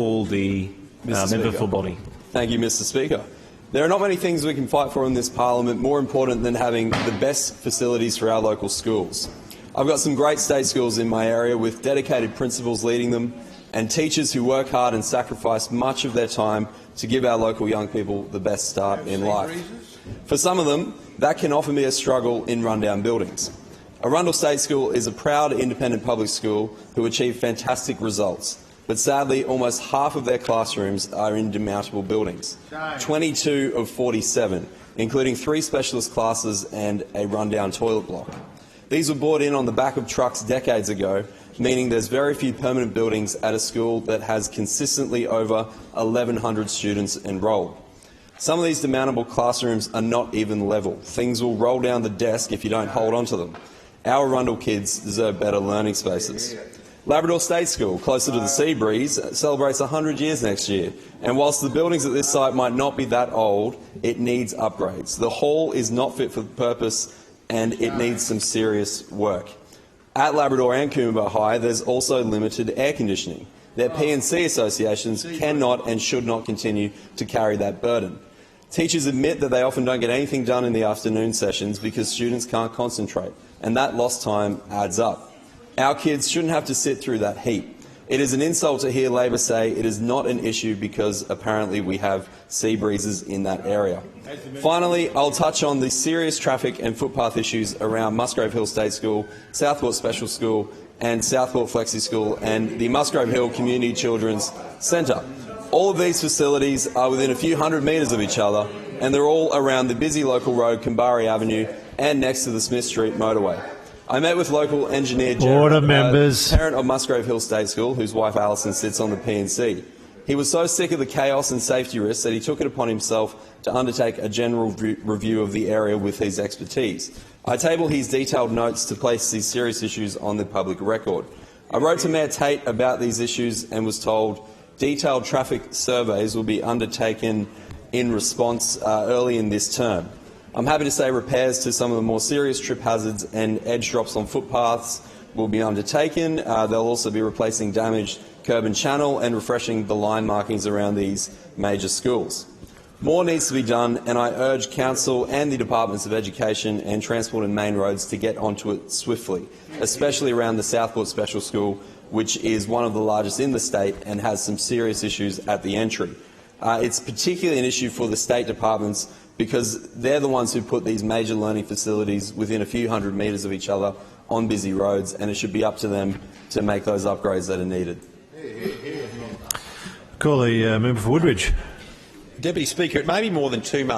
All the member for Body. Thank you, Mr. Speaker. There are not many things we can fight for in this parliament more important than having the best facilities for our local schools. I've got some great state schools in my area with dedicated principals leading them and teachers who work hard and sacrifice much of their time to give our local young people the best start in life. For some of them, that can often be a struggle in rundown buildings. Arundel State School is a proud independent public school who achieve fantastic results. But sadly, almost half of their classrooms are in demountable buildings, 22 of 47, including 3 specialist classes and a rundown toilet block. These were brought in on the back of trucks decades ago, meaning there's very few permanent buildings at a school that has consistently over 1,100 students enrolled. Some of these demountable classrooms are not even level. Things will roll down the desk if you don't hold on to them. Our Arundel kids deserve better learning spaces. Labrador State School, closer to the sea breeze, celebrates 100 years next year, and whilst the buildings at this site might not be that old, it needs upgrades. The hall is not fit for purpose and it needs some serious work. At Labrador and Coomera High, there's also limited air conditioning. Their P&C associations cannot and should not continue to carry that burden. Teachers admit that they often don't get anything done in the afternoon sessions because students can't concentrate, and that lost time adds up. Our kids shouldn't have to sit through that heat. It is an insult to hear Labor say it is not an issue because apparently we have sea breezes in that area. Finally, I'll touch on the serious traffic and footpath issues around Musgrave Hill State School, Southport Special School and Southport Flexi School and the Musgrave Hill Community Children's Centre. All of these facilities are within a few hundred metres of each other and they're all around the busy local road Kambari Avenue and next to the Smith Street motorway. I met with local engineer Jared, parent of Musgrave Hill State School, whose wife Alison sits on the P&C. He was so sick of the chaos and safety risks that he took it upon himself to undertake a general review of the area with his expertise. I table his detailed notes to place these serious issues on the public record. I wrote to Mayor Tate about these issues and was told detailed traffic surveys will be undertaken in response early in this term. I'm happy to say repairs to some of the more serious trip hazards and edge drops on footpaths will be undertaken. They'll also be replacing damaged curb and channel and refreshing the line markings around these major schools. More needs to be done, and I urge Council and the Departments of Education and Transport and Main Roads to get onto it swiftly, especially around the Southport Special School, which is one of the largest in the state and has some serious issues at the entry. It's particularly an issue for the state departments because they're the ones who put these major learning facilities within a few hundred metres of each other on busy roads, and it should be up to them to make those upgrades that are needed. Call the member for Woodridge. Deputy Speaker, it may be more than 2 months